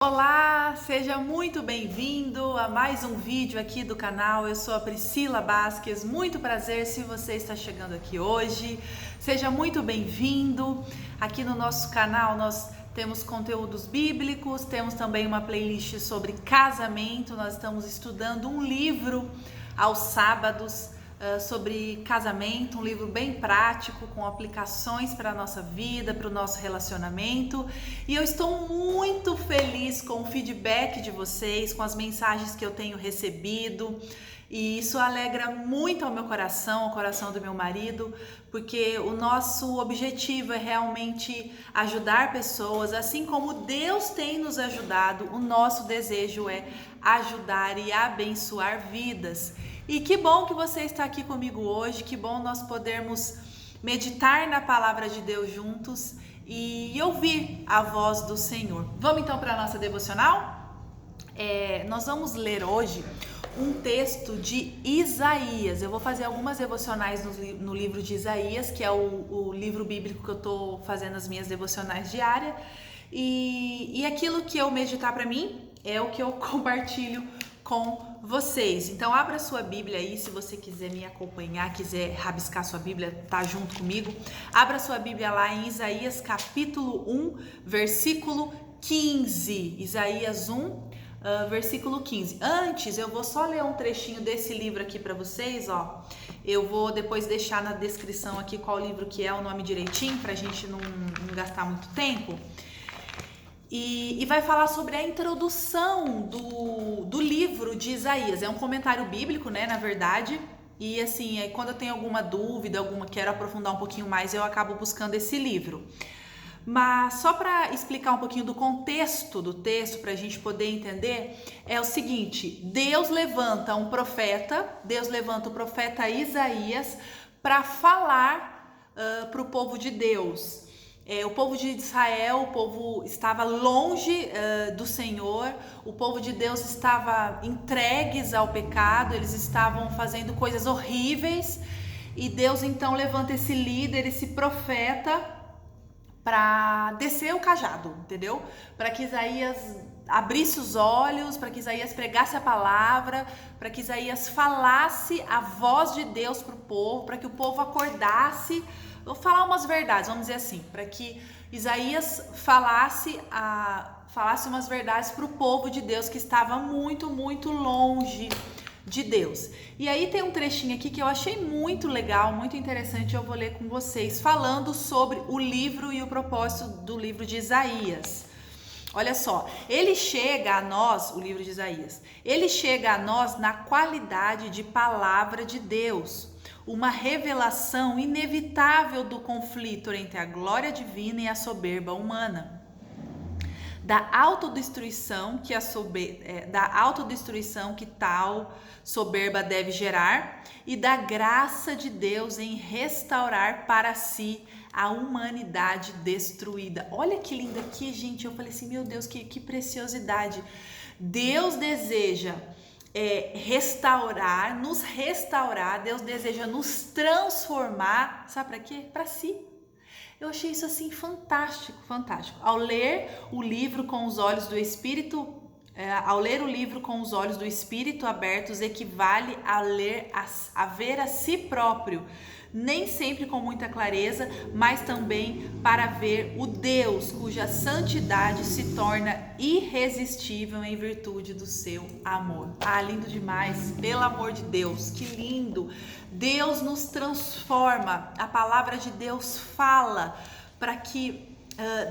Olá, seja muito bem-vindo a mais um vídeo aqui do canal. Eu sou a Priscila Basques, muito prazer se você está chegando aqui hoje. Seja muito bem-vindo. Aqui no nosso canal nós temos conteúdos bíblicos, temos também uma playlist sobre casamento. Nós estamos estudando um livro aos sábados sobre casamento, um livro bem prático, com aplicações para a nossa vida, para o nosso relacionamento. E eu estou muito feliz com o feedback de vocês, com as mensagens que eu tenho recebido. E isso alegra muito ao meu coração, ao coração do meu marido, porque o nosso objetivo é realmente ajudar pessoas, assim como Deus tem nos ajudado. O nosso desejo é ajudar e abençoar vidas. E que bom que você está aqui comigo hoje, que bom nós podermos meditar na palavra de Deus juntos e ouvir a voz do Senhor. Vamos então para a nossa devocional? Nós vamos ler hoje um texto de Isaías. Eu vou fazer algumas devocionais no livro de Isaías, que é o livro bíblico que eu estou fazendo as minhas devocionais diárias. E aquilo que eu meditar para mim é o que eu compartilho com vocês. Então abra sua Bíblia aí, se você quiser me acompanhar, quiser rabiscar sua Bíblia, tá junto comigo. Abra sua Bíblia lá em Isaías capítulo 1, versículo 15. Isaías 1, versículo 15. Antes, eu vou só ler um trechinho desse livro aqui para vocês, ó. Eu vou depois deixar na descrição aqui qual livro que é, o nome direitinho, pra gente não gastar muito tempo. E vai falar sobre a introdução do livro de Isaías. É um comentário bíblico, né, na verdade. E assim, quando eu tenho alguma dúvida, quero aprofundar um pouquinho mais, eu acabo buscando esse livro. Mas só para explicar um pouquinho do contexto do texto, para a gente poder entender, é o seguinte: Deus levanta o profeta Isaías para falar para o povo de Deus. O povo de Israel, o povo estava longe do Senhor, o povo de Deus estava entregues ao pecado, eles estavam fazendo coisas horríveis, e Deus então levanta esse líder, esse profeta, para descer o cajado, entendeu? Para que Isaías abrisse os olhos, para que Isaías pregasse a palavra, para que Isaías falasse a voz de Deus para o povo, para que o povo acordasse. Vou falar umas verdades, vamos dizer assim, para que Isaías falasse umas verdades para o povo de Deus que estava muito, muito longe de Deus. E aí tem um trechinho aqui que eu achei muito legal, muito interessante, eu vou ler com vocês, falando sobre o livro e o propósito do livro de Isaías. Olha só, ele chega a nós, o livro de Isaías, ele chega a nós na qualidade de palavra de Deus, uma revelação inevitável do conflito entre a glória divina e a soberba humana, da autodestruição que tal soberba deve gerar, e da graça de Deus em restaurar para si a humanidade destruída. Olha que lindo aqui, gente. Eu falei assim, meu Deus, que preciosidade. Deus deseja nos restaurar, Deus deseja nos transformar, sabe para quê? Para si. Eu achei isso assim fantástico, fantástico. Ao ler o livro com os olhos do Espírito, abertos, equivale a ver a si próprio, nem sempre com muita clareza, mas também para ver o Deus cuja santidade se torna irresistível em virtude do seu amor. Ah, lindo demais, pelo amor de Deus, que lindo! Deus nos transforma, a palavra de Deus fala para que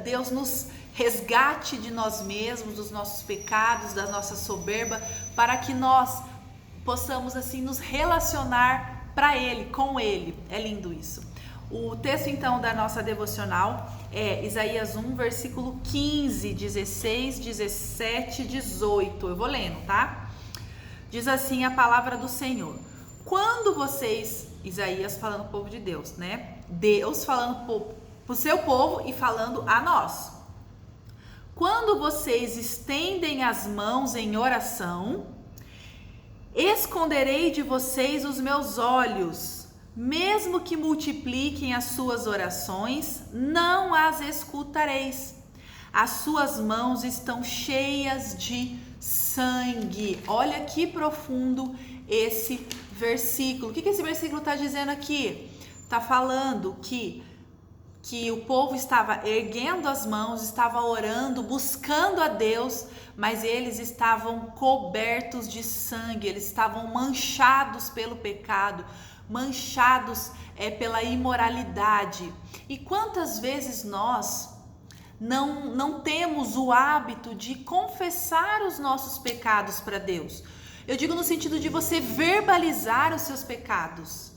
Deus nos resgate de nós mesmos, dos nossos pecados, da nossa soberba, para que nós possamos assim nos relacionar para Ele, com Ele. É lindo isso. O texto então da nossa devocional é Isaías 1, versículo 15, 16, 17, 18. Eu vou lendo, tá? Diz assim a palavra do Senhor: quando vocês, Isaías falando pro povo de Deus, né? Deus falando pro seu povo e falando a nós. Quando vocês estendem as mãos em oração, esconderei de vocês os meus olhos, mesmo que multipliquem as suas orações, não as escutareis. as suas mãos estão cheias de sangue. Olha que profundo esse versículo. O que esse versículo está dizendo aqui? Está falando que o povo estava erguendo as mãos, estava orando, buscando a Deus, mas eles estavam cobertos de sangue, eles estavam manchados pelo pecado, manchados pela imoralidade. E quantas vezes nós não temos o hábito de confessar os nossos pecados para Deus? Eu digo no sentido de você verbalizar os seus pecados,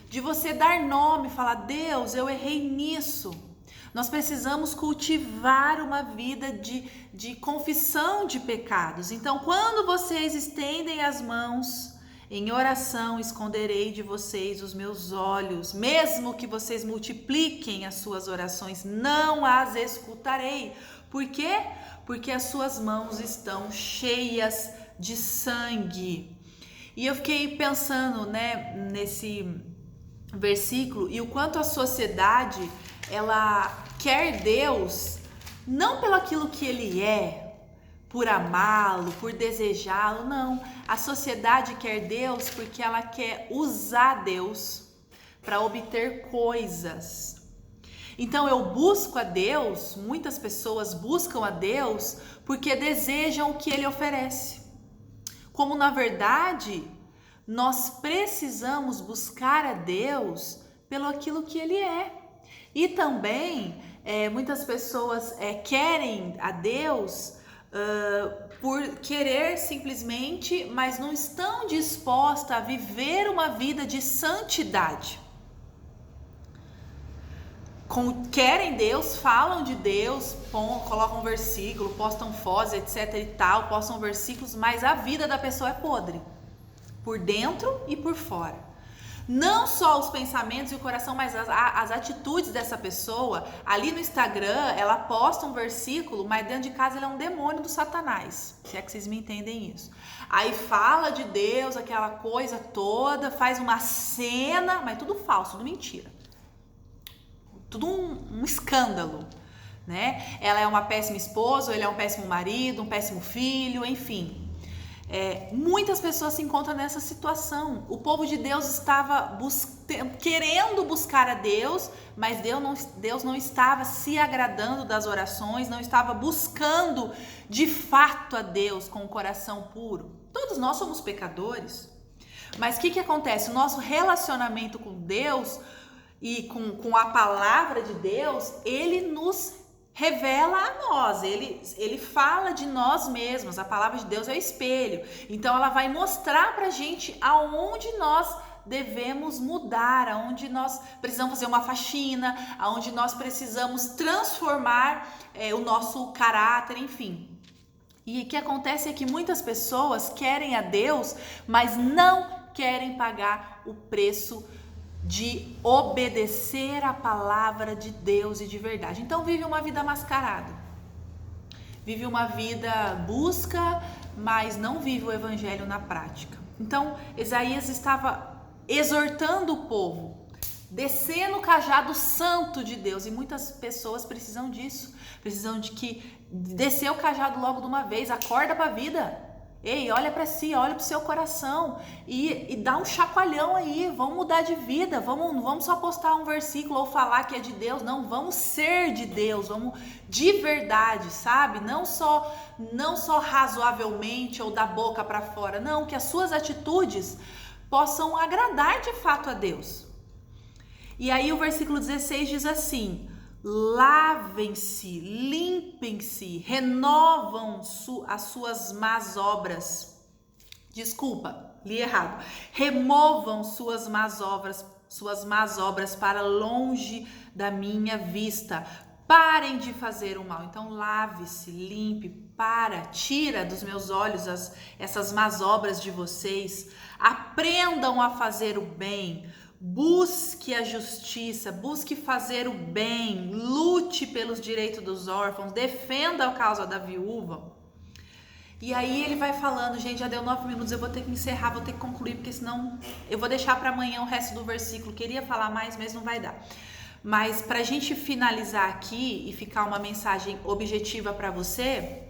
de você dar nome, falar: Deus, eu errei nisso. Nós precisamos cultivar uma vida de confissão de pecados. Então, quando vocês estendem as mãos em oração, esconderei de vocês os meus olhos. Mesmo que vocês multipliquem as suas orações, não as escutarei. Por quê? Porque as suas mãos estão cheias de sangue. E eu fiquei pensando, nesse versículo, e o quanto a sociedade, ela quer Deus não pelo aquilo que ele é, por amá-lo, por desejá-lo, não. A sociedade quer Deus porque ela quer usar Deus para obter coisas. Então eu busco a Deus, muitas pessoas buscam a Deus porque desejam o que ele oferece. Como na verdade, nós precisamos buscar a Deus pelo aquilo que ele é. E também muitas pessoas querem a Deus por querer simplesmente, mas não estão dispostas a viver uma vida de santidade. Querem Deus, falam de Deus, colocam um versículo, postam fotos, etc e tal, postam versículos, mas a vida da pessoa é podre, por dentro e por fora. Não só os pensamentos e o coração, mas as atitudes dessa pessoa. Ali no Instagram, ela posta um versículo, mas dentro de casa ele é um demônio do Satanás, se é que vocês me entendem isso. Aí fala de Deus, aquela coisa toda, faz uma cena, mas tudo falso, tudo mentira. Tudo um escândalo, né? Ela é uma péssima esposa, ele é um péssimo marido, um péssimo filho, enfim. Muitas pessoas se encontram nessa situação. O povo de Deus estava querendo buscar a Deus, mas Deus não estava se agradando das orações, não estava buscando de fato a Deus com o coração puro. Todos nós somos pecadores, mas o que acontece? O nosso relacionamento com Deus e com a palavra de Deus, ele nos revela a nós, ele fala de nós mesmos. A palavra de Deus é o espelho, então ela vai mostrar pra gente aonde nós devemos mudar, aonde nós precisamos fazer uma faxina, aonde nós precisamos transformar o nosso caráter, enfim. E o que acontece é que muitas pessoas querem a Deus, mas não querem pagar o preço de obedecer a palavra de Deus e de verdade. Então vive uma vida mascarada, vive uma vida busca, mas não vive o evangelho na prática. Então Isaías estava exortando o povo, descendo o cajado santo de Deus, e muitas pessoas precisam disso, precisam de que descer o cajado logo de uma vez. Acorda para a vida. Ei, olha para si, olha para o seu coração e dá um chacoalhão aí. Vamos mudar de vida, não vamos só postar um versículo ou falar que é de Deus, não, vamos ser de Deus, vamos de verdade, sabe? Não só razoavelmente ou da boca para fora, não, que as suas atitudes possam agradar de fato a Deus. E aí o versículo 16 diz assim: lavem-se, limpem-se, renovam as suas más obras. Desculpa, li errado. Removam suas más obras para longe da minha vista. Parem de fazer o mal. Então lave-se, limpe, tira dos meus olhos essas más obras de vocês. Aprendam a fazer o bem. Busque a justiça, busque fazer o bem, lute pelos direitos dos órfãos, defenda a causa da viúva. E aí ele vai falando, gente, já deu 9 minutos, eu vou ter que encerrar, vou ter que concluir, porque senão eu vou deixar para amanhã o resto do versículo. Queria falar mais, mas não vai dar. Mas para a gente finalizar aqui e ficar uma mensagem objetiva para você,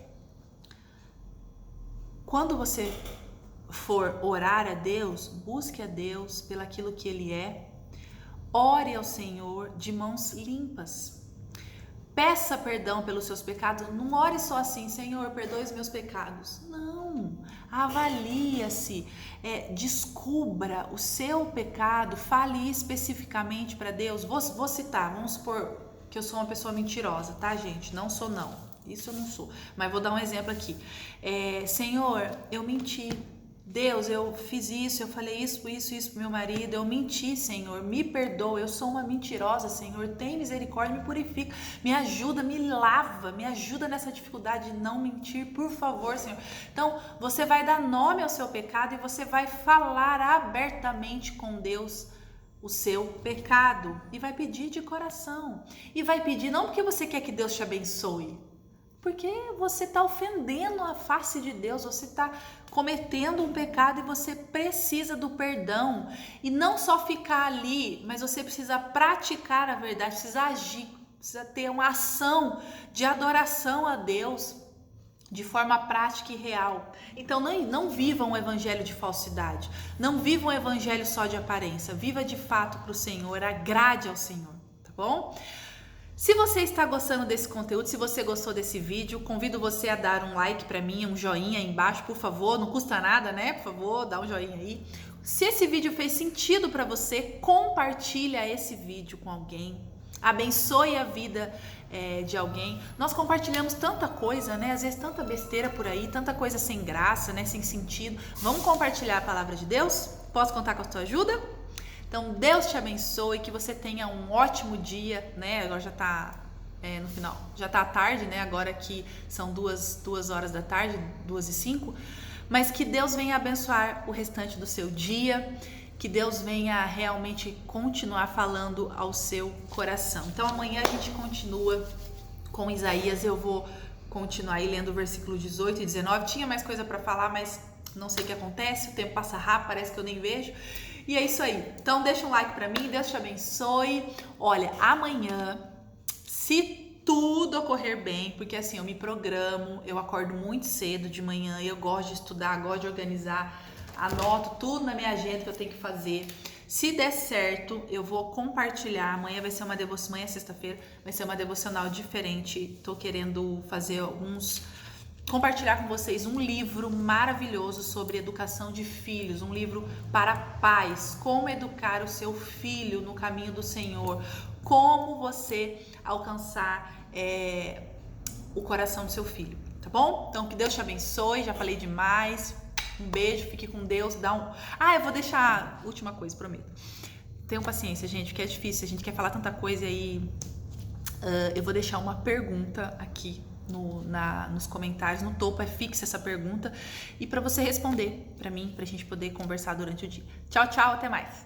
quando você for orar a Deus, busque a Deus pelaquilo que Ele é, ore ao Senhor de mãos limpas. Peça perdão pelos seus pecados. Não ore só assim, Senhor, perdoe os meus pecados. Não, avalie-se, descubra o seu pecado, fale especificamente para Deus. Vou citar, vamos supor que eu sou uma pessoa mentirosa, tá, gente? Não sou não, isso eu não sou, mas vou dar um exemplo aqui. Senhor, eu menti. Deus, eu fiz isso, eu falei isso pro meu marido, eu menti, Senhor, me perdoa, eu sou uma mentirosa, Senhor, tem misericórdia, me purifica, me ajuda, me lava, me ajuda nessa dificuldade de não mentir, por favor, Senhor. Então, você vai dar nome ao seu pecado e você vai falar abertamente com Deus o seu pecado e vai pedir de coração, e vai pedir não porque você quer que Deus te abençoe, porque você está ofendendo a face de Deus, você está cometendo um pecado e você precisa do perdão. E não só ficar ali, mas você precisa praticar a verdade, precisa agir, precisa ter uma ação de adoração a Deus de forma prática e real. Então não viva um evangelho de falsidade, não viva um evangelho só de aparência, viva de fato para o Senhor, agrade ao Senhor, tá bom? Se você está gostando desse conteúdo, se você gostou desse vídeo, convido você a dar um like para mim, um joinha aí embaixo, por favor, não custa nada, né? Por favor, dá um joinha aí. Se esse vídeo fez sentido para você, compartilha esse vídeo com alguém, abençoe a vida de alguém. Nós compartilhamos tanta coisa, né? Às vezes tanta besteira por aí, tanta coisa sem graça, né? Sem sentido. Vamos compartilhar a palavra de Deus? Posso contar com a sua ajuda? Então, Deus te abençoe, que você tenha um ótimo dia, né? Agora já tá no final, já tá à tarde, né? Agora que são 2 horas da tarde, 2:05, mas que Deus venha abençoar o restante do seu dia, que Deus venha realmente continuar falando ao seu coração. Então, amanhã a gente continua com Isaías, eu vou continuar aí lendo o versículo 18 e 19, tinha mais coisa para falar, mas não sei o que acontece, o tempo passa rápido, parece que eu nem vejo. E é isso aí. Então deixa um like pra mim, Deus te abençoe. Olha, amanhã, se tudo ocorrer bem, porque assim, eu me programo, eu acordo muito cedo de manhã, eu gosto de estudar, gosto de organizar, anoto tudo na minha agenda que eu tenho que fazer. Se der certo, eu vou compartilhar. Amanhã vai ser uma devoção, amanhã é sexta-feira, vai ser uma devocional diferente. Tô querendo fazer compartilhar com vocês um livro maravilhoso sobre educação de filhos, um livro para pais, como educar o seu filho no caminho do Senhor, como você alcançar o coração do seu filho, tá bom? Então que Deus te abençoe, já falei demais, um beijo, fique com Deus, eu vou deixar, última coisa, prometo. Tenham paciência, gente, porque é difícil, a gente quer falar tanta coisa aí, eu vou deixar uma pergunta aqui nos comentários, no topo é fixa essa pergunta e para você responder para mim, pra gente poder conversar durante o dia. Tchau, tchau, até mais!